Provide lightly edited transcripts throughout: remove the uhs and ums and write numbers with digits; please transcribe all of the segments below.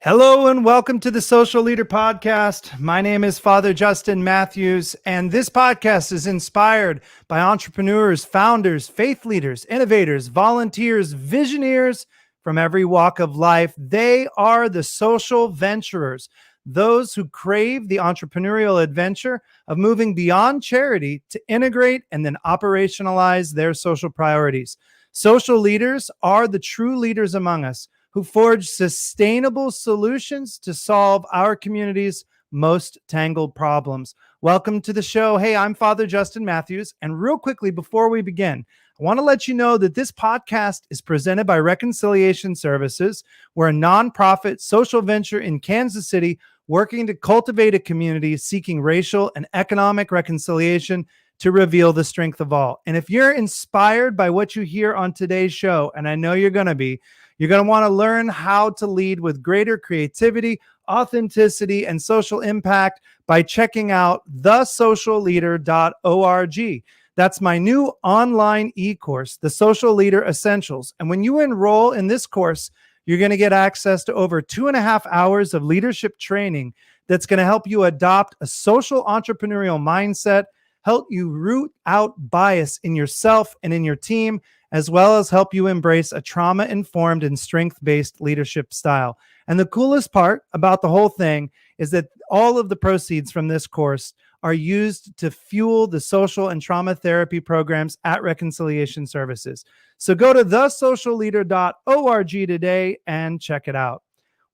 Hello and welcome to the Social Leader Podcast. My name is Father Justin Matthews, and this podcast is inspired by entrepreneurs, founders, faith leaders, innovators, volunteers, visionaries from every walk of life. They are the social venturers, those who crave the entrepreneurial adventure of moving beyond charity to integrate and then operationalize their social priorities. Social leaders are the true leaders among us, who forge sustainable solutions to solve our community's most tangled problems. Welcome to the show. Hey, I'm Father Justin Matthews. And real quickly, before we begin, I want to let you know that this podcast is presented by Reconciliation Services. We're a nonprofit social venture in Kansas City working to cultivate a community seeking racial and economic reconciliation to reveal the strength of all. And if you're inspired by what you hear on today's show, and I know you're going to be, you're going to want to learn how to lead with greater creativity, authenticity, and social impact by checking out thesocialleader.org. That's my new online e-course, The Social Leader Essentials. And when you enroll in this course, you're going to get access to over 2.5 hours of leadership training that's going to help you adopt a social entrepreneurial mindset, help you root out bias in yourself and in your team, as well as help you embrace a trauma-informed and strength-based leadership style. And the coolest part about the whole thing is that all of the proceeds from this course are used to fuel the social and trauma therapy programs at Reconciliation Services. So go to thesocialleader.org today and check it out.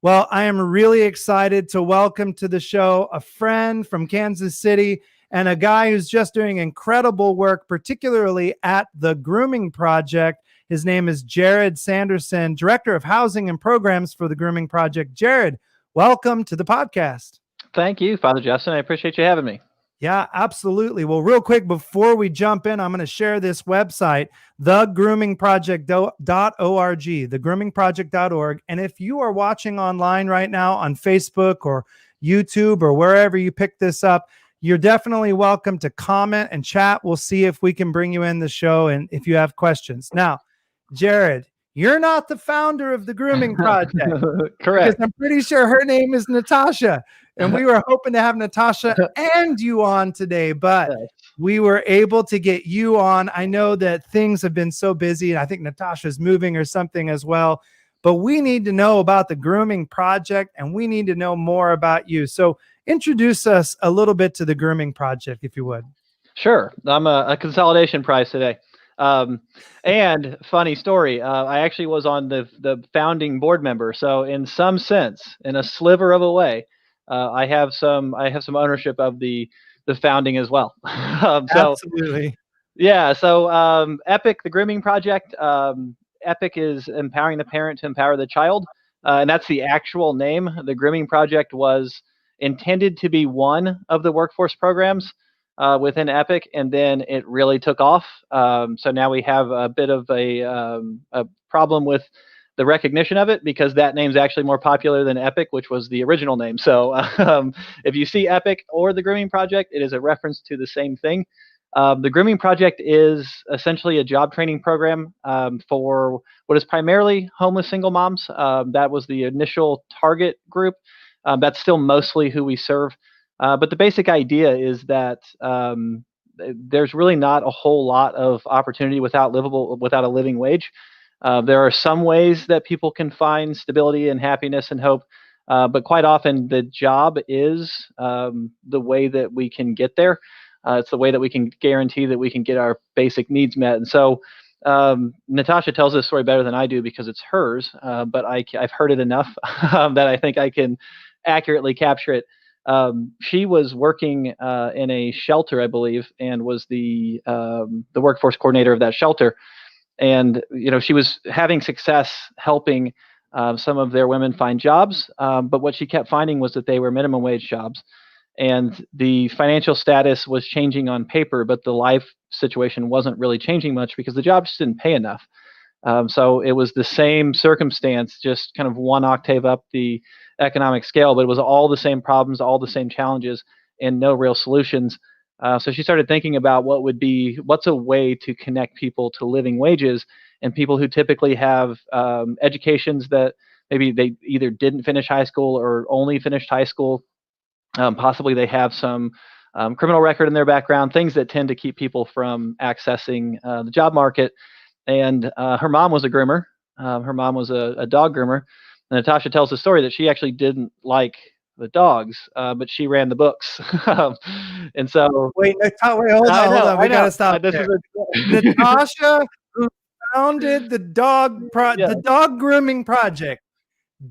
Well, I am really excited to welcome to the show a friend from Kansas City and a guy who's just doing incredible work, particularly at the Grooming Project. His name is Jarrod Sanderson, Director of Housing and Programs for the Grooming Project. Jarrod, welcome to the podcast. Thank you, Father Justin. I appreciate you having me. Yeah, absolutely. Well, real quick, before we jump in, I'm going to share this website, thegroomingproject.org, thegroomingproject.org. And if you are watching online right now on Facebook or YouTube or wherever you pick this up, you're definitely welcome to comment and chat. We'll see if we can bring you in the show and if you have questions. Now, Jarrod, you're not the founder of the Grooming Project. Correct. Because I'm pretty sure her name is Natasha. And we were hoping to have Natasha and you on today, but we were able to get you on. I know that things have been so busy, and I think Natasha's moving or something as well. But we need to know about the Grooming Project, and we need to know more about you. So introduce us a little bit to the Grooming Project, if you would. Sure. I'm a consolidation prize today. And funny story, I actually was on the founding board member. So in some sense, in a sliver of a way, I have some ownership of the founding as well. Absolutely. Yeah. So EPEC, the Grooming Project, EPEC is empowering the parent to empower the child. And that's the actual name. The Grooming Project was intended to be one of the workforce programs within EPEC, and then it really took off. So now we have a bit of a problem with the recognition of it, because that name's actually more popular than EPEC, which was the original name. So if you see EPEC or the Grooming Project, it is a reference to the same thing. The Grooming Project is essentially a job training program for what is primarily homeless single moms. That was the initial target group. That's still mostly who we serve. But the basic idea is that there's really not a whole lot of opportunity without a living wage. There are some ways that people can find stability and happiness and hope, but quite often the job is the way that we can get there. It's the way that we can guarantee that we can get our basic needs met. And so Natasha tells this story better than I do because it's hers, but I've heard it enough that I think I can accurately capture it. She was working in a shelter, I believe, and was the workforce coordinator of that shelter. And she was having success helping some of their women find jobs, but what she kept finding was that they were minimum wage jobs, and the financial status was changing on paper, but the life situation wasn't really changing much because the job just didn't pay enough. So it was the same circumstance, just kind of one octave up the economic scale, but it was all the same problems, all the same challenges, and no real solutions. So she started thinking about what's a way to connect people to living wages, and people who typically have educations that maybe they either didn't finish high school or only finished high school. Possibly they have some criminal record in their background, things that tend to keep people from accessing the job market. And her mom was a groomer. Her mom was a dog groomer. And Natasha tells the story that she actually didn't like the dogs, but she ran the books. And so, Wait, hold I on. know, We I got know. to stop This there. is Natasha, who founded the yeah. the dog grooming project,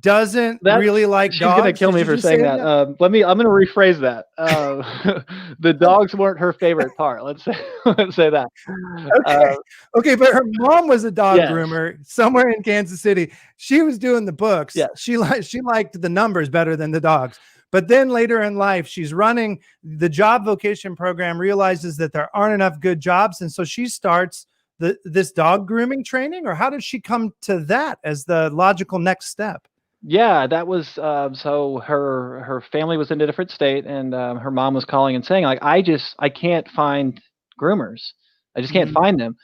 doesn't really like She's gonna dogs. kill Did me you for just say saying that. that? I'm gonna rephrase that. The dogs weren't her favorite part. Let's say that. Okay. Okay, but her mom was a dog Yes, groomer somewhere in Kansas City. She was doing the books. yes. She liked the numbers better than the dogs. But then later in life, she's running the job vocation program, realizes that there aren't enough good jobs, and so she starts this dog grooming training. Or how did she come to that as the logical next step? Yeah, that was so her family was in a different state, and her mom was calling and saying like, I can't find groomers. I just can't Mhm. find them.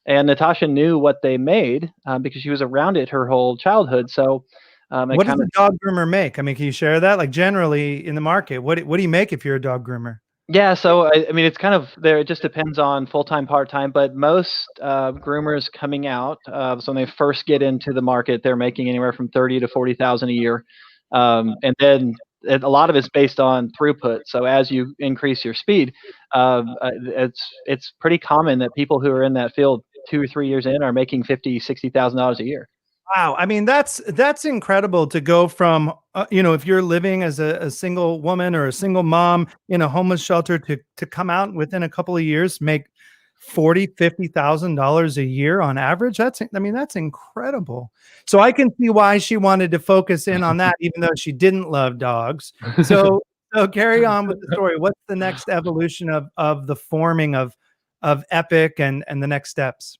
And Natasha knew what they made because she was around it her whole childhood. So it What does kind a of dog groomer make? I mean, can you share that? Like generally in the market, what do you make if you're a dog groomer? Yeah, so I mean, it's kind of there. It just depends on full time, part time. But most groomers coming out, so when they first get into the market, they're making anywhere from 30 to 40,000 a year, and then a lot of it's based on throughput. So as you increase your speed, it's pretty common that people who are in that field 2 or 3 years in are making $50,000 to $60,000 a year. Wow. I mean, that's incredible to go from, if you're living as a single woman or a single mom in a homeless shelter to come out within a couple of years, make 40, $50,000 a year on average. I mean, that's incredible. So I can see why she wanted to focus in on that, even though she didn't love dogs. So, so carry on with the story. What's the next evolution of the forming of EPEC and the next steps?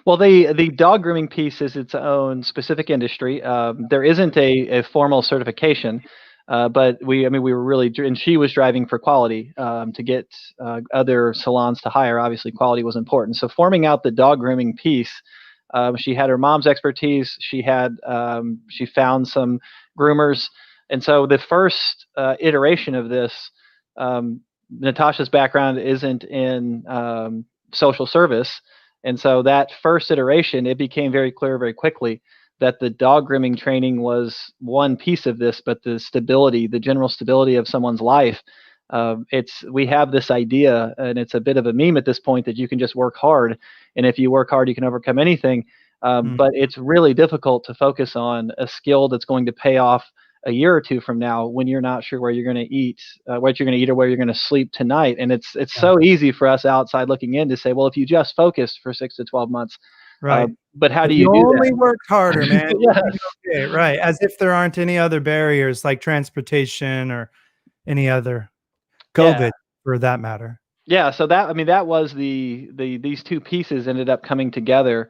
Well, the dog grooming piece is its own specific industry. There isn't a formal certification, but I mean, we were really, and she was driving for quality to get other salons to hire. Obviously, quality was important. So forming out the dog grooming piece, she had her mom's expertise. She found some groomers, and so the first iteration of this, Natasha's background isn't in social service. And so that first iteration, it became very clear very quickly that the dog grooming training was one piece of this, but the stability, the general stability of someone's life. We have this idea, and it's a bit of a meme at this point that you can just work hard, and if you work hard, you can overcome anything. But it's really difficult to focus on a skill that's going to pay off a year or two from now when you're not sure where you're going to eat, what you're going to eat, or where you're going to sleep tonight. And it's Yeah. so easy for us outside looking in to say, well, if you just focused for 6 to 12 months, Right. but how If do you you do only that? worked harder, man, you'd Yes. be okay, right, as if there aren't any other barriers like transportation or any other Yeah. COVID for that matter. Yeah, so that I mean that was these two pieces ended up coming together.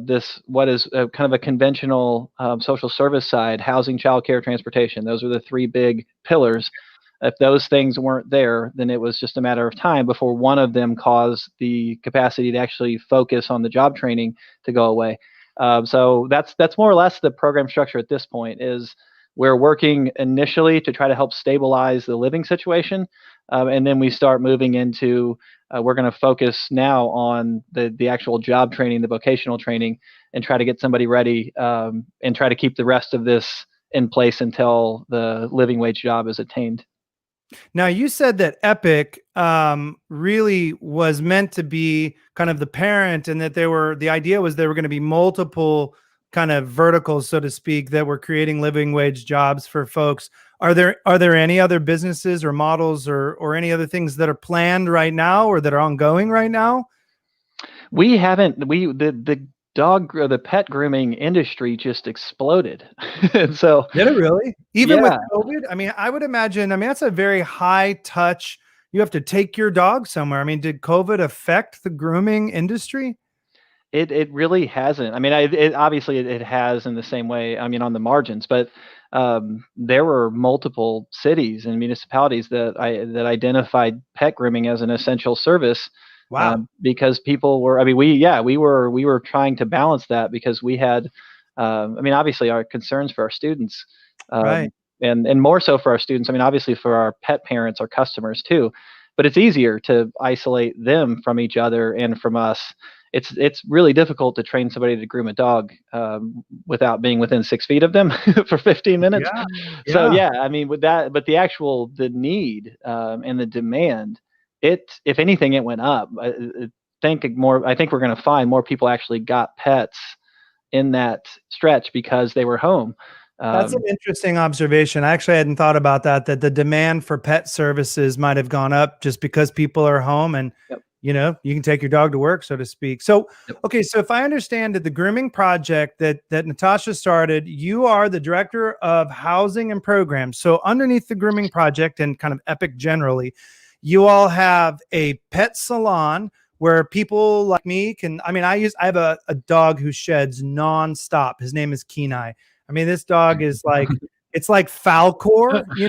This what is kind of a conventional social service side, housing, childcare, transportation. Those were the three big pillars. If those things weren't there, then it was just a matter of time before one of them caused the capacity to actually focus on the job training to go away. So that's more or less the program structure at this point. Is we're working initially to try to help stabilize the living situation, and then we start moving into we're going to focus now on the actual job training, the vocational training, and try to get somebody ready and try to keep the rest of this in place until the living wage job is attained. Now, you said that EPEC really was meant to be kind of the parent, and that the idea was there were going to be multiple kind of verticals, so to speak, that were creating living wage jobs for folks. Are there any other businesses or models or any other things that are planned right now or that are ongoing right now? We haven't we the dog or the pet grooming industry just exploded. And so Did it really? Even with yeah, COVID? I mean, I would imagine, I mean, that's a very high touch. You have to take your dog somewhere. I mean, did COVID affect the grooming industry? it really hasn't. I mean, obviously it has in the same way. I mean, on the margins, but there were multiple cities and municipalities that identified pet grooming as an essential service Wow. because people were. I mean, we were trying to balance that because we had I mean, obviously our concerns for our students, Right. and more so for our students. I mean, obviously for our pet parents, our customers too, but it's easier to isolate them from each other and from us. It's really difficult to train somebody to groom a dog without being within 6 feet of them for 15 minutes. Yeah. So Yeah. yeah, I mean, with that, but the need and the demand, if anything, it went up. I think we're going to find more people actually got pets in that stretch because they were home. That's an Um, interesting observation. I actually hadn't thought about that, that the demand for pet services might have gone up just because people are home and, yep, you can take your dog to work, so to speak. So, yep, okay, so if I understand it, the grooming project that Natasha started, you are the director of housing and programs. So underneath the grooming project and kind of EPEC generally, you all have a pet salon where people like me can, I have a dog who sheds nonstop. His name is Kenai. I mean, this dog is like, it's like Falcor, Do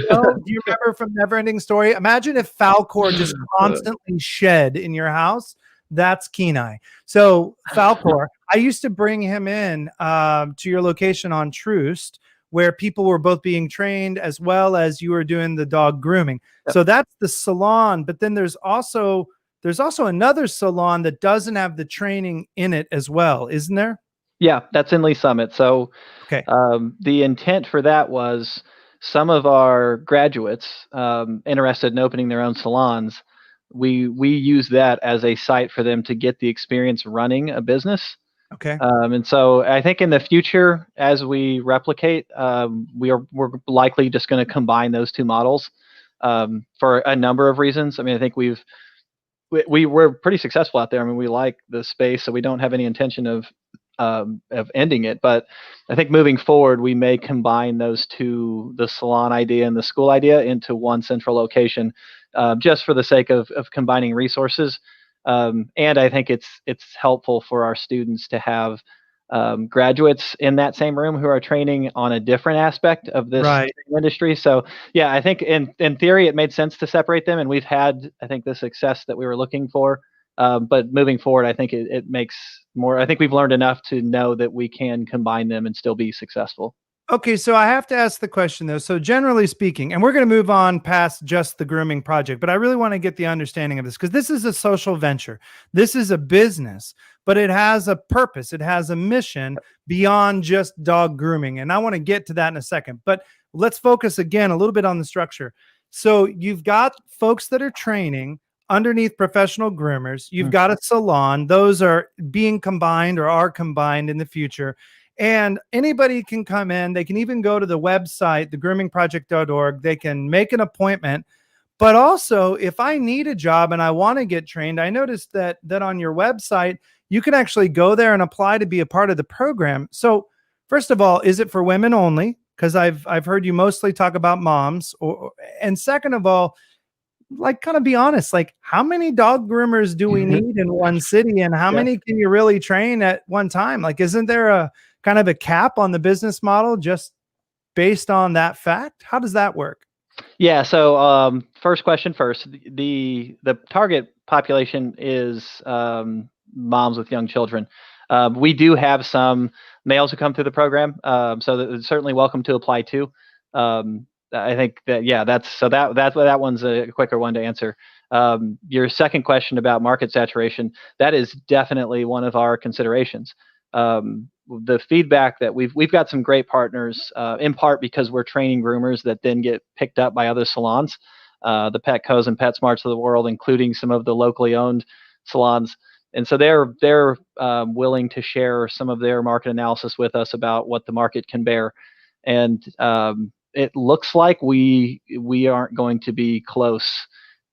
you remember from Neverending Story? Imagine if Falcor just constantly shed in your house. That's Kenai. So Falcor, I used to bring him in to your location on Troost, where people were both being trained as well as you were doing the dog grooming. yep. So that's the salon, but then there's also another salon that doesn't have the training in it as well, isn't there? Yeah, that's in Lee Summit. So Okay. the intent for that was some of our graduates interested in opening their own salons. We use that as a site for them to get the experience running a business. Okay. And so I think in the future, as we replicate, we're likely just going to combine those two models for a number of reasons. I mean, I think we're pretty successful out there. I mean, we like the space, so we don't have any intention of ending it. But I think moving forward, we may combine those two, the salon idea and the school idea, into one central location, just for the sake of combining resources. And I think it's helpful for our students to have graduates in that same room who are training on a different aspect of this Right. industry. So yeah, I think in theory it made sense to separate them, and we've had, I think, the success that we were looking for. But moving forward, I think it makes more. I think we've learned enough to know that we can combine them and still be successful. Okay, so I have to ask the question though. So generally speaking, and we're going to move on past just the grooming project, but I really want to get the understanding of this because this is a social venture. This is a business, but it has a purpose. It has a mission beyond just dog grooming. And I want to get to that in a second, but let's focus again a little bit on the structure. So you've got folks that are training underneath professional groomers. You've got a salon. Those are being combined or are combined in the future. And anybody can come in. They can even go to the website, thegroomingproject.org. They can make an appointment. But also, if I need a job and I want to get trained, I noticed that on your website, you can actually go there and apply to be a part of the program. So, first of all, is it for women only? Because I've heard you mostly talk about moms. And second of all, like, kind of be honest, like, how many dog groomers do we need in one city, and how Yeah. many can you really train at one time? Like, isn't there a kind of a cap on the business model just based on that fact? How does that work? Yeah. So first question first. The target population is moms with young children. We do have some males who come through the program, so that it's certainly welcome to apply too. I think that yeah, that one's a quicker one to answer. Your second question about market saturation, that is definitely one of our considerations. The feedback that we've got some great partners, in part because we're training groomers that then get picked up by other salons, the Petcos and PetSmarts of the world, including some of the locally owned salons. And so they're willing to share some of their market analysis with us about what the market can bear. And it looks like we aren't going to be close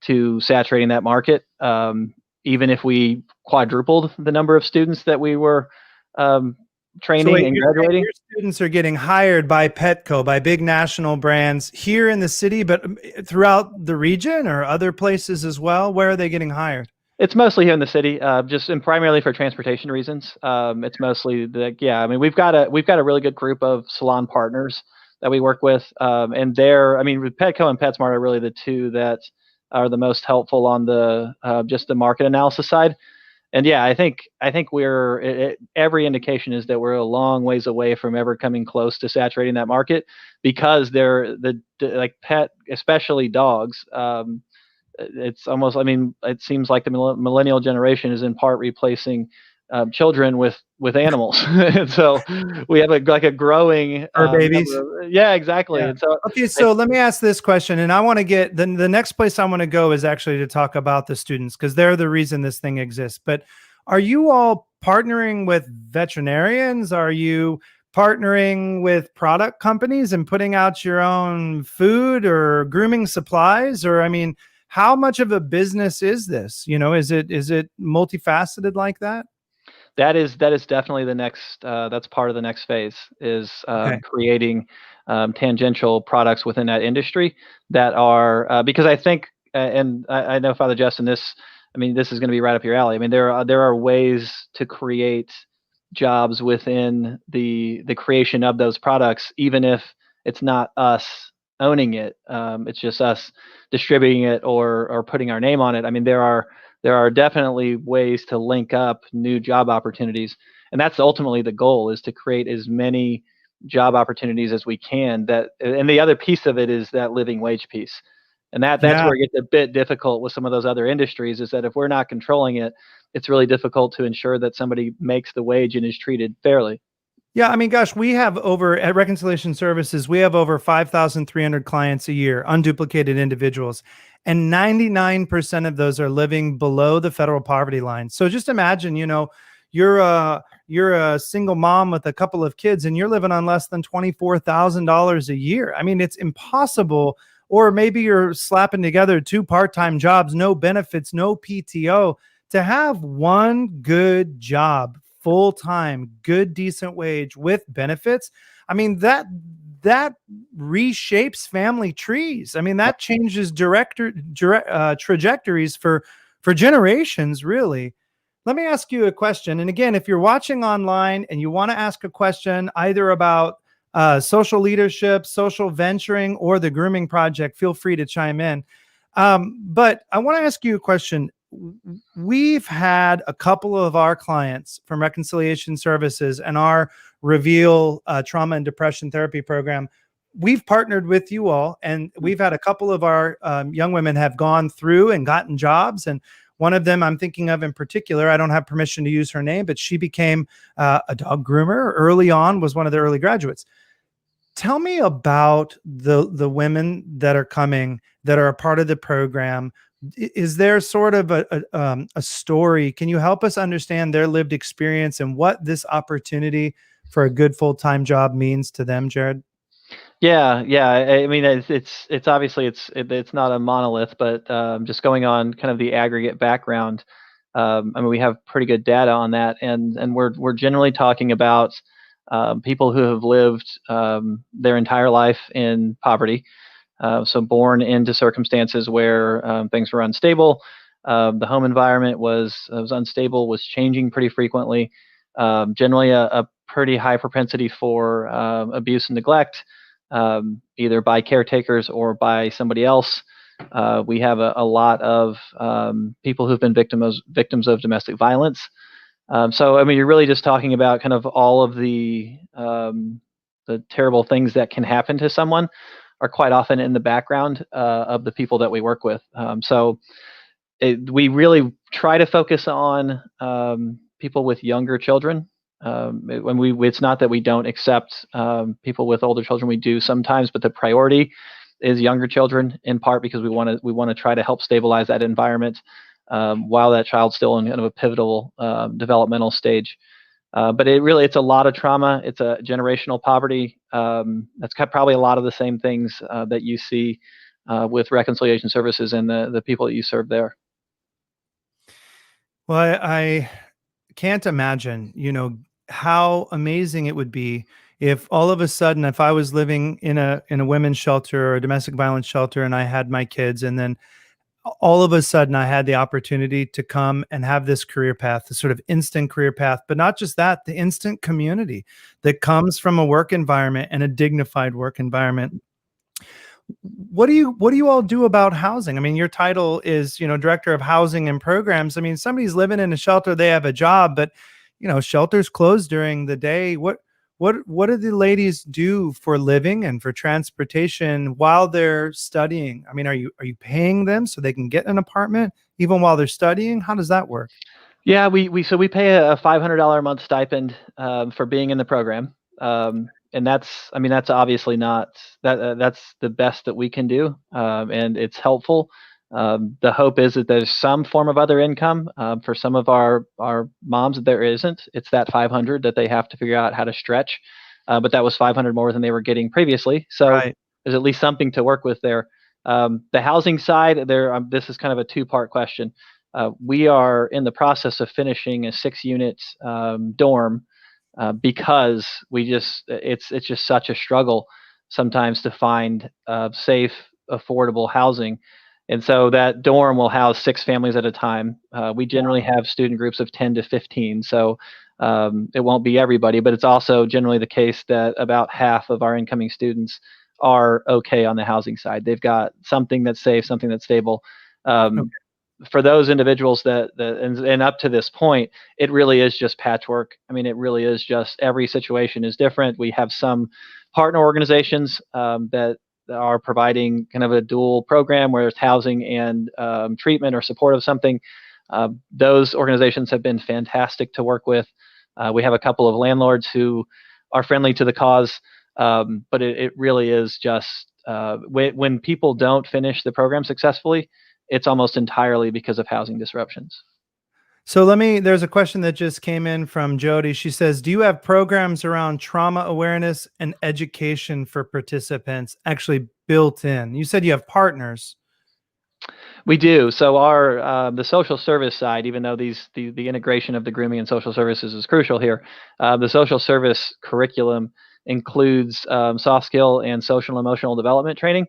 to saturating that market, even if we quadrupled the number of students that we were So training wait, and you're saying graduating. your students are getting hired by Petco, by big national brands here in the city, but throughout the region or other places as well? Where are they getting hired? It's mostly here in the city, just and primarily for transportation reasons. It's mostly yeah. I mean, we've got a really good group of salon partners that we work with, and I mean, Petco and PetSmart are really the two that are the most helpful on the just the market analysis side. And yeah, I think every indication is that we're a long ways away from ever coming close to saturating that market, because like pet, especially dogs. It's almost, I mean, it seems like the millennial generation is in part replacing children with animals. And so we have like a growing Fur babies. number of, yeah, exactly. Yeah. And so Okay, so let me ask this question, and I want to get the next place I want to go is actually to talk about the students, because they're the reason this thing exists. But are you all partnering with veterinarians? Are you partnering with product companies and putting out your own food or grooming supplies? Or, I mean, how much of a business is this? Is it multifaceted like that? that is definitely the next, that's part of the next phase, is Okay. creating tangential products within that industry that are, because I think, and I know, Father Justin, I mean, this is going to be right up your alley. I mean, there are ways to create jobs within the creation of those products, even if it's not us owning it. It's just us distributing it or putting our name on it. I mean, there are definitely ways to link up new job opportunities, and that's ultimately the goal, is to create as many job opportunities as we can. And the other piece of it is that living wage piece, and that's Yeah. where it gets a bit difficult with some of those other industries, is that if we're not controlling it, it's really difficult to ensure that somebody makes the wage and is treated fairly. Yeah, I mean, gosh, we have over at Reconciliation Services, we have over 5,300 clients a year, unduplicated individuals, and 99% of those are living below the federal poverty line. So just imagine, you're a single mom with a couple of kids, and you're living on less than $24,000 a year. I mean, it's impossible. Or maybe you're slapping together two part-time jobs, no benefits, no PTO, to have one good job, full time, good, decent wage with benefits. I mean, that reshapes family trees. I mean, that changes trajectories for generations, really. Let me ask you a question. And again, if you're watching online and you want to ask a question either about social leadership, social venturing, or the Grooming Project, feel free to chime in. But I want to ask you a question. We've had a couple of our clients from Reconciliation Services and our Reveal trauma and depression therapy program. We've partnered with you all, and we've had a couple of our young women have gone through and gotten jobs. And one of them I'm thinking of in particular, I don't have permission to use her name, but she became a dog groomer early on, was one of the early graduates. Tell me about the women that are coming, that are a part of the program. Is there sort of a story? Can you help us understand their lived experience and what this opportunity for a good full-time job means to them, Jarrod? Yeah, yeah. I mean, it's obviously it's not a monolith, but just going on kind of the aggregate background. I mean, we have pretty good data on that, and we're generally talking about people who have lived their entire life in poverty. So born into circumstances where things were unstable. The home environment was unstable, was changing pretty frequently. Generally, a pretty high propensity for abuse and neglect, either by caretakers or by somebody else. We have a lot of people who've been victims of domestic violence. So, I mean, you're really just talking about kind of all of the terrible things that can happen to someone are quite often in the background of the people that we work with. We really try to focus on people with younger children. It's not that we don't accept people with older children. We do sometimes, but the priority is younger children, in part because we want to try to help stabilize that environment while that child's still in kind of a pivotal developmental stage. But it's a lot of trauma. It's a generational poverty. That's probably a lot of the same things that you see with Reconciliation Services and the people that you serve there. Well, I can't imagine, how amazing it would be if all of a sudden, if I was living in a women's shelter or a domestic violence shelter and I had my kids, and then all of a sudden I had the opportunity to come and have this career path, the sort of instant career path, but not just that, the instant community that comes from a work environment and a dignified work environment. What do you all do about housing? I mean, your title is, Director of Housing and Programs. I mean, somebody's living in a shelter, they have a job, but shelters closed during the day. What do the ladies do for living and for transportation while they're studying? I mean, are you paying them so they can get an apartment even while they're studying? How does that work? Yeah, we pay a $500 a month stipend for being in the program, and that's obviously not that's the best that we can do, and it's helpful. The hope is that there's some form of other income for some of our moms. There isn't. It's that 500 that they have to figure out how to stretch, but that was 500 more than they were getting previously. So Right. there's at least something to work with there. The housing side, this is kind of a two-part question. We are in the process of finishing a 6-unit dorm because it's just such a struggle sometimes to find safe, affordable housing. And so that dorm will house 6 families at a time. We generally have student groups of 10 to 15, so it won't be everybody, but it's also generally the case that about half of our incoming students are okay on the housing side. They've got something that's safe, something that's stable. Okay. For those individuals and up to this point, it really is just patchwork. I mean, it really is just every situation is different. We have some partner organizations that are providing kind of a dual program where it's housing and treatment or support of something. Those organizations have been fantastic to work with. We have a couple of landlords who are friendly to the cause, but it really is just when people don't finish the program successfully, it's almost entirely because of housing disruptions. So there's a question that just came in from Jody. She says, do you have programs around trauma awareness and education for participants actually built in? You said you have partners. We do. So our the social service side, even though the integration of the grooming and social services is crucial here, the social service curriculum includes soft skill and social and emotional development training.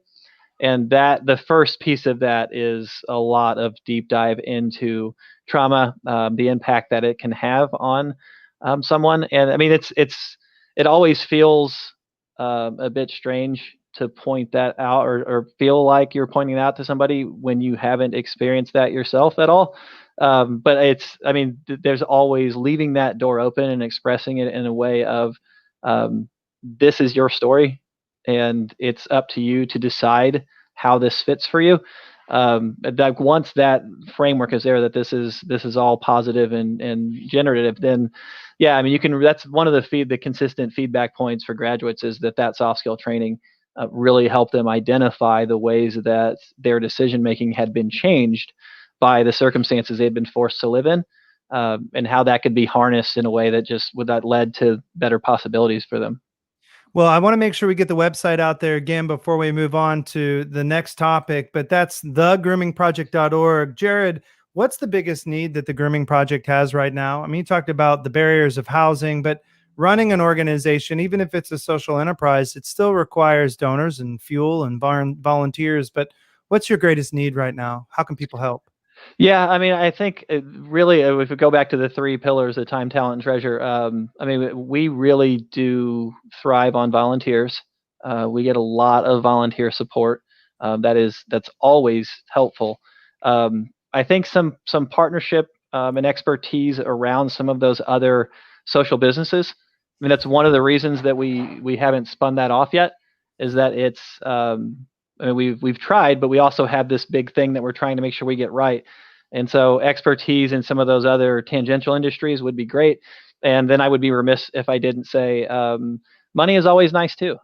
And that the first piece of that is a lot of deep dive into trauma, the impact that it can have on someone. And I mean, it always feels a bit strange to point that out or feel like you're pointing it out to somebody when you haven't experienced that yourself at all. But there's always leaving that door open and expressing it in a way of this is your story and it's up to you to decide how this fits for you. That once that framework is there, that this is all positive and generative, then yeah, I mean, that's one of the consistent feedback points for graduates is that soft skill training really helped them identify the ways that their decision making had been changed by the circumstances they'd been forced to live in, and how that could be harnessed in a way that led to better possibilities for them. Well, I want to make sure we get the website out there again before we move on to the next topic, but that's thegroomingproject.org. Jarrod, what's the biggest need that the Grooming Project has right now? I mean, you talked about the barriers of housing, but running an organization, even if it's a social enterprise, it still requires donors and fuel and volunteers. But what's your greatest need right now? How can people help? Yeah, I mean, I think really, if we go back to the 3 pillars of time, talent, and treasure, I mean, we really do thrive on volunteers. We get a lot of volunteer support. That's always helpful. I think some partnership and expertise around some of those other social businesses. I mean, that's one of the reasons that we haven't spun that off yet. Is that it's I mean, we've tried, but we also have this big thing that we're trying to make sure we get right. And so expertise in some of those other tangential industries would be great. And then I would be remiss if I didn't say money is always nice too.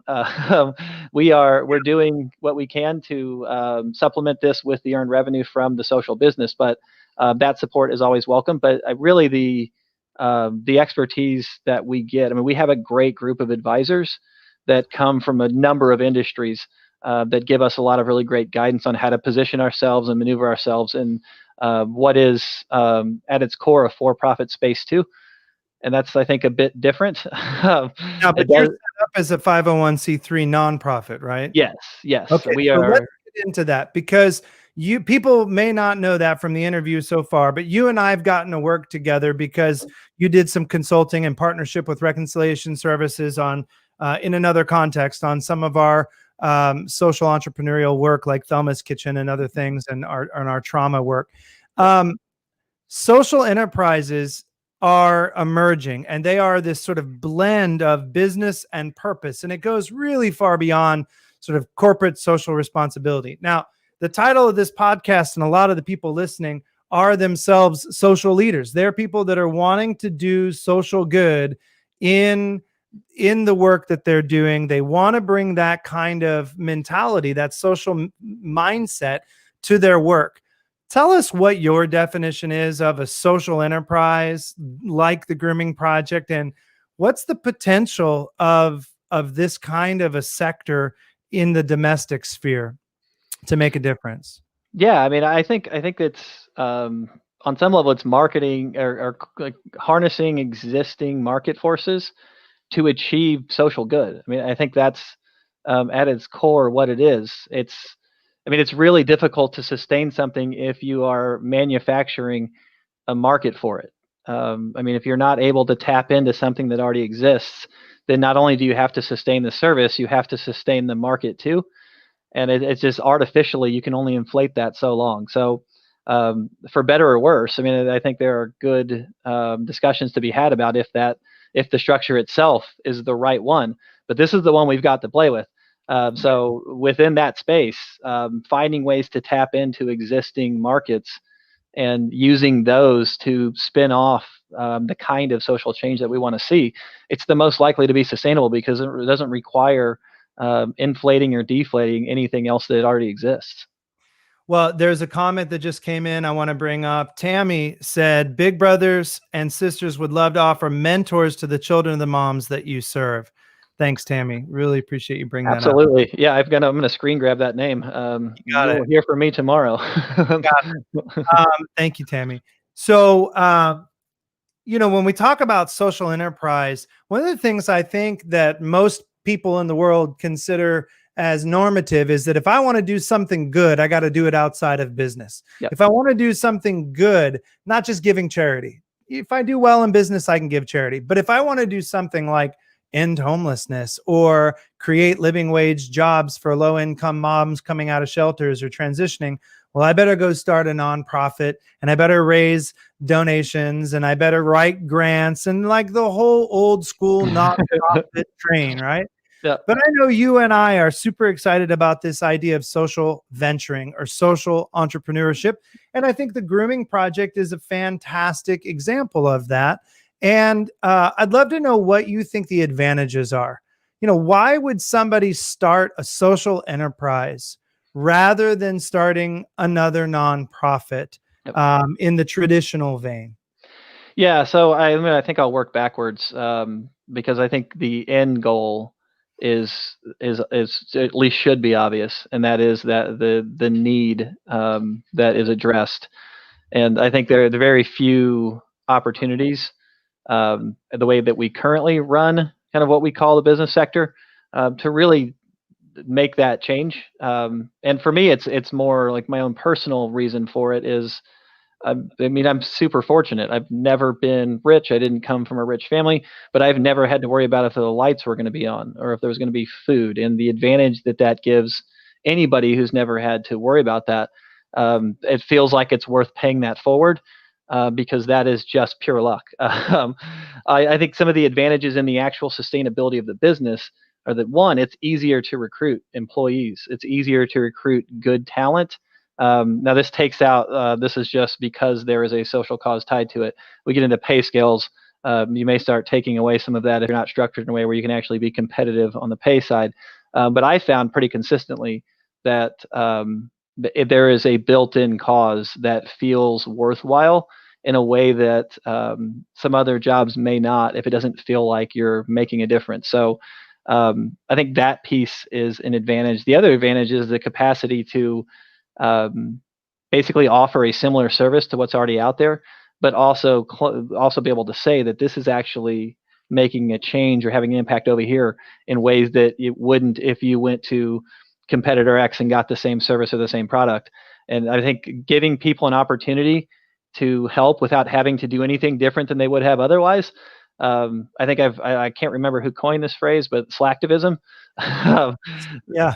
We're doing what we can to supplement this with the earned revenue from the social business, but that support is always welcome. But really the expertise that we get, I mean, we have a great group of advisors that come from a number of industries that give us a lot of really great guidance on how to position ourselves and maneuver ourselves in what is at its core a for-profit space too. And that's, I think, a bit different. No, but you're set up as a 501c3 nonprofit, right? Yes, yes. Okay, We so are. let's get into that because people may not know that from the interview so far, but you and I have gotten to work together because you did some consulting and partnership with Reconciliation Services on in another context on some of our social entrepreneurial work like Thelma's Kitchen and other things, and our trauma work. Social enterprises are emerging, and they are this sort of blend of business and purpose, and it goes really far beyond sort of corporate social responsibility. Now, the title of this podcast and a lot of the people listening are themselves social leaders. They're people that are wanting to do social good in the work that they're doing. They want to bring that kind of mentality, that social mindset to their work. Tell us what your definition is of a social enterprise like the Grooming Project, and what's the potential of this kind of a sector in the domestic sphere to make a difference? Yeah, I mean, I think it's on some level it's marketing or like harnessing existing market forces to achieve social good. I mean, I think that's at its core what it is. It's really difficult to sustain something if you are manufacturing a market for it. If you're not able to tap into something that already exists, then not only do you have to sustain the service, you have to sustain the market too. And it's just artificially, you can only inflate that so long. So for better or worse, I think there are good discussions to be had about if the structure itself is the right one. But this is the one we've got to play with. So within that space, finding ways to tap into existing markets and using those to spin off the kind of social change that we want to see, it's the most likely to be sustainable because it doesn't require inflating or deflating anything else that already exists. Well, there's a comment that just came in I want to bring up. Tammy said, big brothers and sisters would love to offer mentors to the children of the moms that you serve. Thanks, Tammy. Really appreciate you bringing that up. Absolutely. Yeah, I'm going to screen grab that name. You'll hear from me tomorrow. Thank you, Tammy. So, when we talk about social enterprise, one of the things I think that most people in the world consider as normative is that if I want to do something good, I got to do it outside of business. Yep. If I want to do something good, not just giving charity. If I do well in business, I can give charity. But if I want to do something like end homelessness or create living wage jobs for low-income moms coming out of shelters or transitioning, well, I better go start a nonprofit, and I better raise donations, and I better write grants, and like the whole old school nonprofit train, right? Yeah. But I know you and I are super excited about this idea of social venturing or social entrepreneurship. And I think the Grooming Project is a fantastic example of that. And I'd love to know what you think the advantages are. Why would somebody start a social enterprise rather than starting another nonprofit in the traditional vein? Yeah, so I think I'll work backwards because I think the end goal is at least should be obvious, and that is that the need that is addressed. And I think there are very few opportunities the way that we currently run kind of what we call the business sector to really make that change. And for me, it's more like my own personal reason for it is, I'm super fortunate. I've never been rich. I didn't come from a rich family, but I've never had to worry about if the lights were going to be on or if there was going to be food. And the advantage that gives anybody who's never had to worry about that, it feels like it's worth paying that forward because that is just pure luck. I think some of the advantages in the actual sustainability of the business are that, one, it's easier to recruit employees. It's easier to recruit good talent. Now this takes out, this is just because there is a social cause tied to it. We get into pay scales. You may start taking away some of that if you're not structured in a way where you can actually be competitive on the pay side. But I found pretty consistently that if there is a built-in cause that feels worthwhile in a way that some other jobs may not, if it doesn't feel like you're making a difference. So I think that piece is an advantage. The other advantage is the capacity to basically offer a similar service to what's already out there, but also be able to say that this is actually making a change or having an impact over here in ways that it wouldn't if you went to competitor X and got the same service or the same product. And I think giving people an opportunity to help without having to do anything different than they would have otherwise. I think I can't remember who coined this phrase, but slacktivism. Yeah.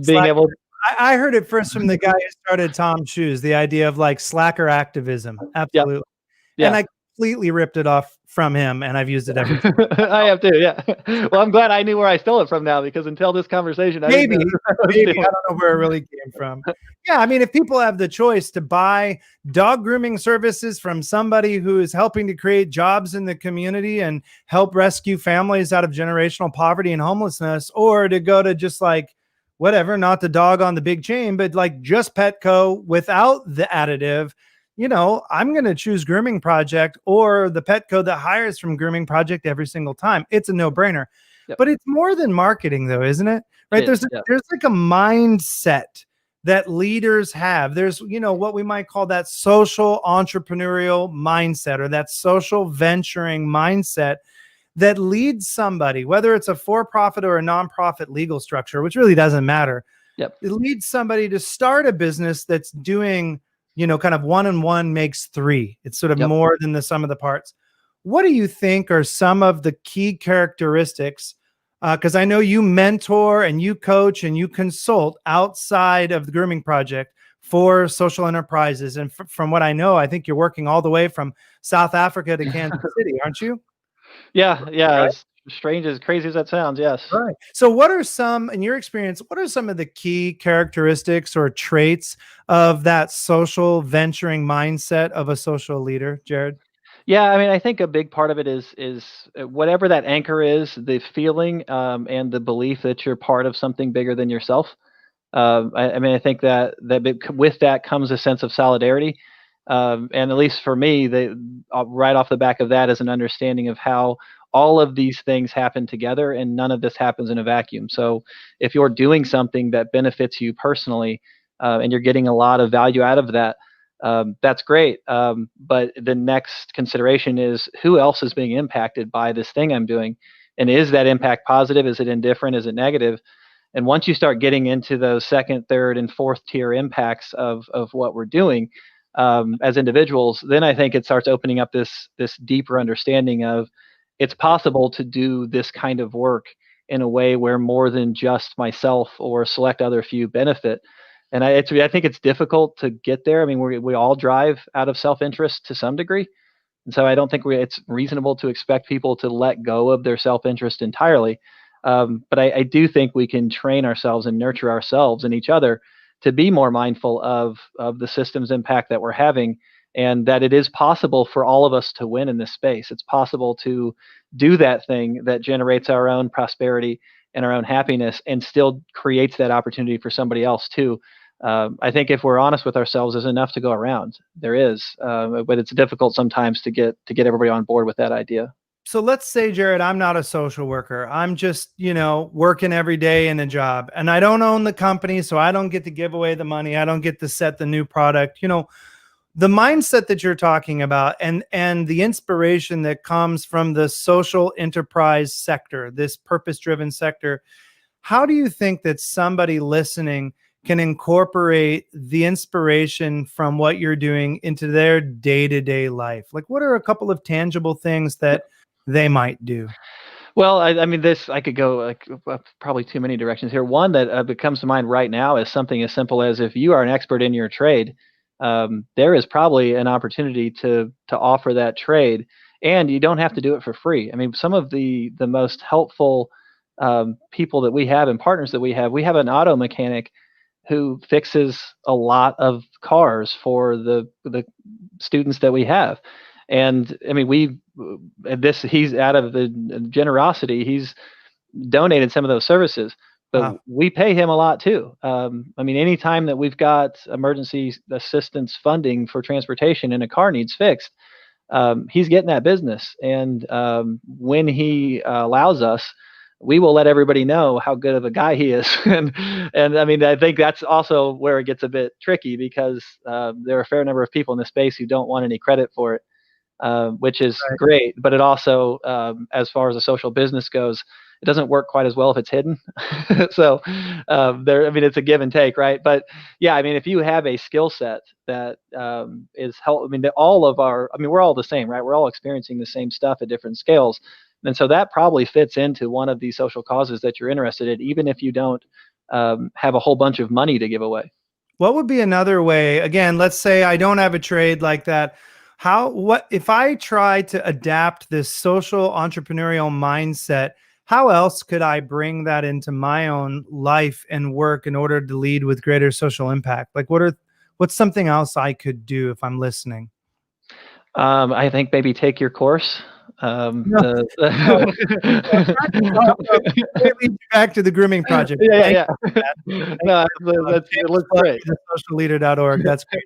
being able. I heard it first from the guy who started Tom Shoes, the idea of like slacker activism. Yep. Absolutely. Yeah. And I completely ripped it off from him, and I've used it ever since. I have too. Yeah. Well, I'm glad I knew where I stole it from now, because until this conversation, I didn't know Maybe I don't know where it really came from. Yeah, I mean, if people have the choice to buy dog grooming services from somebody who is helping to create jobs in the community and help rescue families out of generational poverty and homelessness, or to go to just like whatever, not the dog on the big chain, but like just Petco without the additive, I'm going to choose Grooming Project or the Petco that hires from Grooming Project every single time. It's a no-brainer. Yep. But it's more than marketing though, isn't it? Right? There's like a mindset that leaders have. There's, what we might call that social entrepreneurial mindset, or that social venturing mindset that leads somebody, whether it's a for-profit or a nonprofit legal structure, which really doesn't matter. Yep. It leads somebody to start a business that's doing, kind of 1 and 1 makes 3. It's sort of more than the sum of the parts. What do you think are some of the key characteristics? Because I know you mentor and you coach and you consult outside of the Grooming Project for social enterprises. And from what I know, I think you're working all the way from South Africa to Kansas City, aren't you? Yeah. Right? As strange, as crazy as that sounds. Yes. Right. So what are some, in your experience, what are some of the key characteristics or traits of that social venturing mindset of a social leader, Jarrod? Yeah, I mean, I think a big part of it is whatever that anchor is, the feeling and the belief that you're part of something bigger than yourself. I mean, I think that with that comes a sense of solidarity, and at least for me, right off the back of that is an understanding of how all of these things happen together, and none of this happens in a vacuum. So, if you're doing something that benefits you personally, and you're getting a lot of value out of that, that's great. But the next consideration is who else is being impacted by this thing I'm doing, and is that impact positive? Is it indifferent? Is it negative? And once you start getting into those second, third, and fourth tier impacts of what we're doing as individuals, then I think it starts opening up this deeper understanding of it's possible to do this kind of work in a way where more than just myself or select other few benefit. And I think it's difficult to get there. I mean, we all drive out of self-interest to some degree. And so I don't think it's reasonable to expect people to let go of their self-interest entirely. But I do think we can train ourselves and nurture ourselves and each other to be more mindful of the system's impact that we're having, and that it is possible for all of us to win in this space. It's possible to do that thing that generates our own prosperity and our own happiness and still creates that opportunity for somebody else too. I think if we're honest with ourselves, there's enough to go around. There is, but it's difficult sometimes to get everybody on board with that idea. So let's say, Jarrod, I'm not a social worker. I'm just, working every day in a job, and I don't own the company, so I don't get to give away the money. I don't get to set the new product. The mindset that you're talking about and the inspiration that comes from the social enterprise sector, this purpose-driven sector, how do you think that somebody listening can incorporate the inspiration from what you're doing into their day-to-day life? Like, what are a couple of tangible things that they might do? Well, I mean, I could go like probably too many directions here. One that comes to mind right now is something as simple as, if you are an expert in your trade, there is probably an opportunity to offer that trade, and you don't have to do it for free. I mean, some of the most helpful people that we have and partners that we have an auto mechanic who fixes a lot of cars for the students that we have. And I mean, he's out of the generosity, he's donated some of those services, but Wow. we pay him a lot too. I mean, anytime that we've got emergency assistance funding for transportation and a car needs fixed, he's getting that business. And when he allows us, we will let everybody know how good of a guy he is. and I mean, I think that's also where it gets a bit tricky, because there are a fair number of people in this space who don't want any credit for it. Which is great, but it also, as far as a social business goes, it doesn't work quite as well if it's hidden. So I mean, it's a give and take, right? But yeah, I mean, if you have a skill set that is help, I mean, we're all the same, right? We're all experiencing the same stuff at different scales, and so that probably fits into one of these social causes that you're interested in, even if you don't have a whole bunch of money to give away. What would be another way? Again, let's say I don't have a trade like that. What if I try to adapt this social entrepreneurial mindset? How else could I bring that into my own life and work in order to lead with greater social impact? Like, what's something else I could do if I'm listening? I think maybe take your course. No, no, it leads you back to the Grooming Project. Yeah. No, it looks great. Socialleader.org. That's great.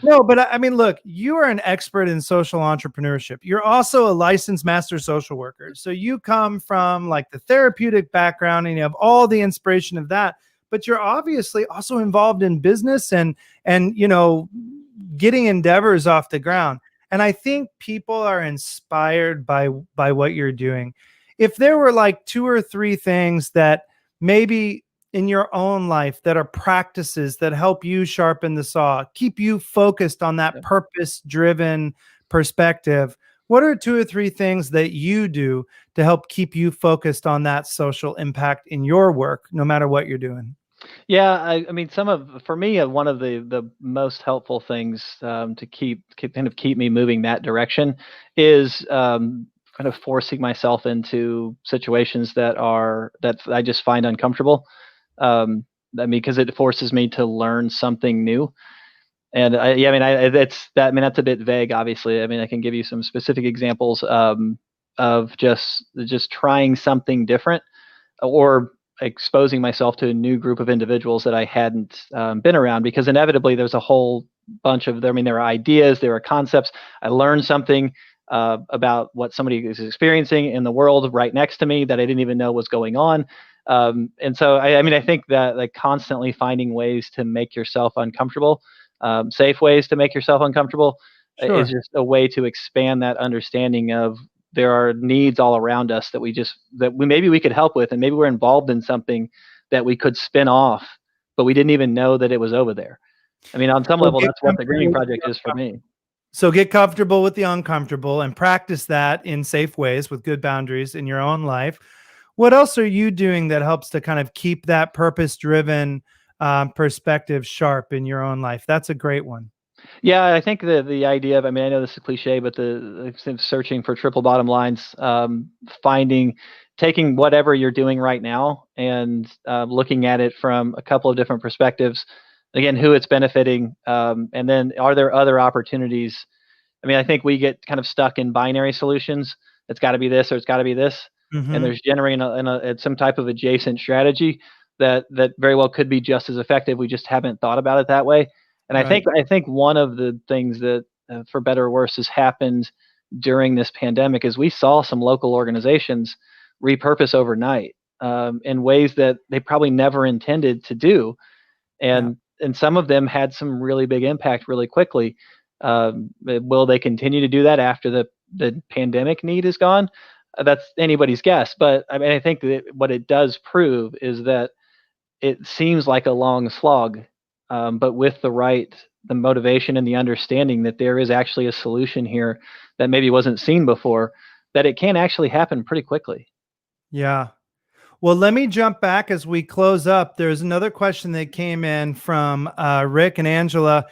No, but I mean, look, you are an expert in social entrepreneurship. You're also a licensed master social worker. So you come from like the therapeutic background and you have all the inspiration of that, but you're obviously also involved in business and getting endeavors off the ground. And I think people are inspired by what you're doing. If there were like 2 or 3 things that maybe in your own life that are practices that help you sharpen the saw, keep you focused on that purpose-driven perspective, what are 2 or 3 things that you do to help keep you focused on that social impact in your work, no matter what you're doing? Yeah, I mean, for me, one of the most helpful things to keep me moving that direction is kind of forcing myself into situations that I just find uncomfortable. I mean, because it forces me to learn something new. And that's a bit vague, obviously. I mean, I can give you some specific examples of just trying something different or exposing myself to a new group of individuals that I hadn't been around, because inevitably there's a whole bunch of them. I mean, there are ideas, there are concepts. I learned something about what somebody is experiencing in the world right next to me that I didn't even know was going on. And so, I think that like constantly finding ways to make yourself uncomfortable, safe ways to make yourself uncomfortable, is just a way to expand that understanding of there are needs all around us that maybe we could help with, and maybe we're involved in something that we could spin off, but we didn't even know that it was over there. I mean, on some level, that's what the Grooming Project is for me. So get comfortable with the uncomfortable and practice that in safe ways with good boundaries in your own life. What else are you doing that helps to kind of keep that purpose-driven perspective sharp in your own life? That's a great one. Yeah, I think the idea of, I mean, I know this is cliche, but the searching for triple bottom lines, taking whatever you're doing right now and looking at it from a couple of different perspectives. Again, who it's benefiting, and then are there other opportunities? I mean, I think we get kind of stuck in binary solutions. It's got to be this or it's got to be this, and there's generating some type of adjacent strategy that very well could be just as effective. We just haven't thought about it that way. And Right. I think one of the things that, for better or worse, has happened during this pandemic is we saw some local organizations repurpose overnight in ways that they probably never intended to do, and some of them had some really big impact really quickly. Will they continue to do that after the pandemic need is gone? That's anybody's guess. But I mean, I think that what it does prove is that it seems like a long slog, but with the motivation and the understanding that there is actually a solution here that maybe wasn't seen before, that it can actually happen pretty quickly. Yeah. Well, let me jump back as we close up. There's another question that came in from Rick and Angela.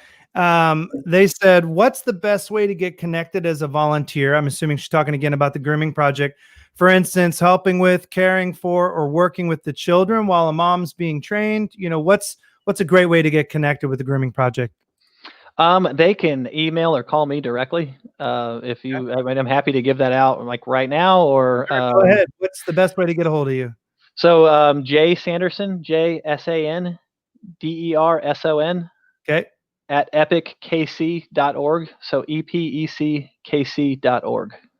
They said, what's the best way to get connected as a volunteer? I'm assuming she's talking again about the Grooming Project. For instance, helping with, caring for, or working with the children while a mom's being trained. What's a great way to get connected with the Grooming Project? They can email or call me directly. I mean, I'm happy to give that out like right now, or Sure, go ahead. What's the best way to get a hold of you? So Jay Sanderson, JSanderson, Okay. at epeckc.org. So epeckc.org.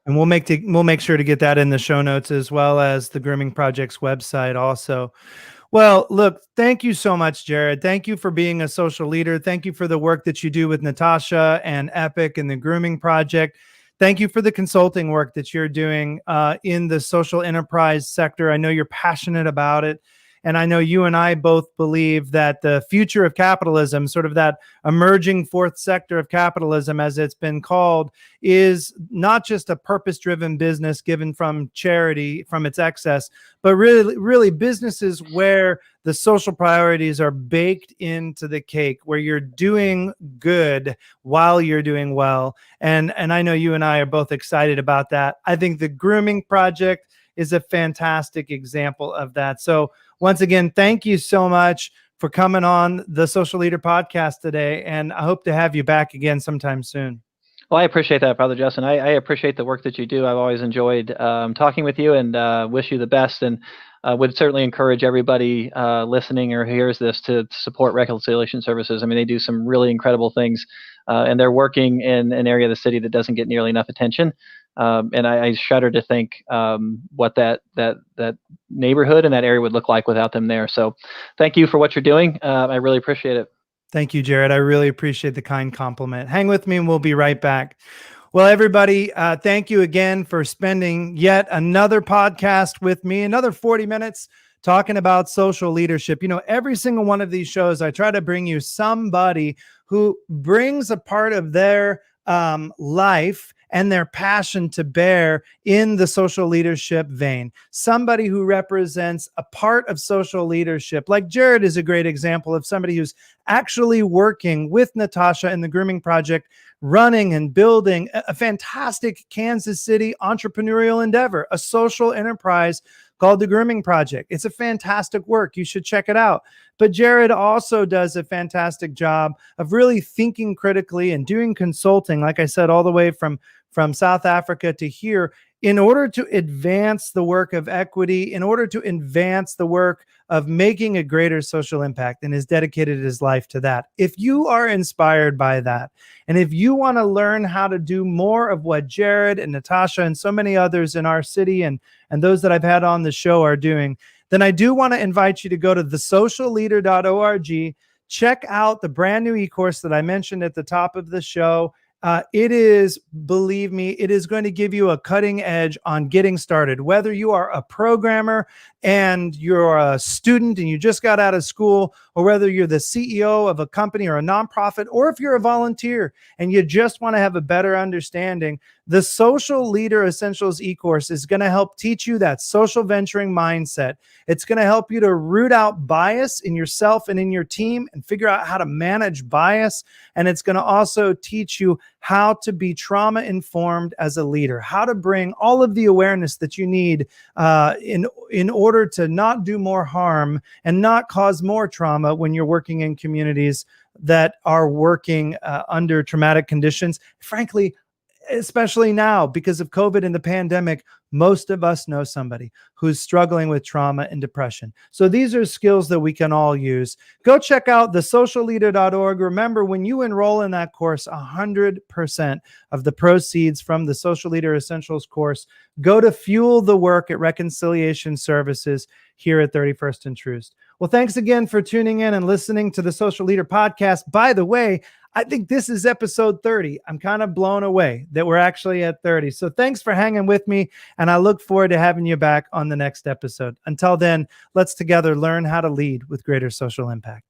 And we'll make sure to get that in the show notes, as well as the Grooming Project's website also. Well, look, thank you so much, Jarrod. Thank you for being a social leader. Thank you for the work that you do with Natasha and EPEC and the Grooming Project. Thank you for the consulting work that you're doing in the social enterprise sector. I know you're passionate about it. And I know you and I both believe that the future of capitalism, sort of that emerging fourth sector of capitalism, as it's been called, is not just a purpose-driven business given from charity, from its excess, but really businesses where the social priorities are baked into the cake, where you're doing good while you're doing well. And I know you and I are both excited about that. I think the Grooming Project is a fantastic example of that. So once again, thank you so much for coming on the Social Leader Podcast today. And I hope to have you back again sometime soon. Well, I appreciate that, Father Justin. I appreciate the work that you do. I've always enjoyed talking with you, and wish you the best, and would certainly encourage everybody listening or hears this to support Reconciliation Services. I mean, they do some really incredible things, and they're working in an area of the city that doesn't get nearly enough attention. And I shudder to think what that neighborhood and that area would look like without them there. So thank you for what you're doing. I really appreciate it. Thank you, Jarrod. I really appreciate the kind compliment. Hang with me and we'll be right back. Well, everybody, thank you again for spending yet another podcast with me, another 40 minutes talking about social leadership. You know, every single one of these shows, I try to bring you somebody who brings a part of their life and their passion to bear in the social leadership vein. Somebody who represents a part of social leadership. Like Jarrod is a great example of somebody who's actually working with Natasha and the Grooming Project, running and building a fantastic Kansas City entrepreneurial endeavor, a social enterprise called the Grooming Project. It's a fantastic work. You should check it out. But Jarrod also does a fantastic job of really thinking critically and doing consulting, like I said, all the way from South Africa to here, in order to advance the work of equity, in order to advance the work of making a greater social impact, and has dedicated his life to that. If you are inspired by that, and if you want to learn how to do more of what Jarrod and Natasha and so many others in our city and those that I've had on the show are doing, then I do want to invite you to go to thesocialleader.org, check out the brand new e-course that I mentioned at the top of the show. It is, believe me, it is going to give you a cutting edge on getting started. Whether you are a programmer and you're a student and you just got out of school, or whether you're the CEO of a company or a nonprofit, or if you're a volunteer and you just want to have a better understanding, the Social Leader Essentials e-course is going to help teach you that social venturing mindset. It's going to help you to root out bias in yourself and in your team and figure out how to manage bias. And it's going to also teach you how to be trauma informed as a leader, how to bring all of the awareness that you need in order to not do more harm and not cause more trauma when you're working in communities that are working under traumatic conditions. Frankly, especially now because of COVID and the pandemic, most of us know somebody who's struggling with trauma and depression. So these are skills that we can all use. Go check out thesocialleader.org. Remember, when you enroll in that course, 100% of the proceeds from the Social Leader Essentials course go to fuel the work at Reconciliation Services here at 31st and Troost. Well, thanks again for tuning in and listening to the Social Leader Podcast. By the way, I think this is episode 30. I'm kind of blown away that we're actually at 30. So thanks for hanging with me, and I look forward to having you back on the next episode. Until then, let's together learn how to lead with greater social impact.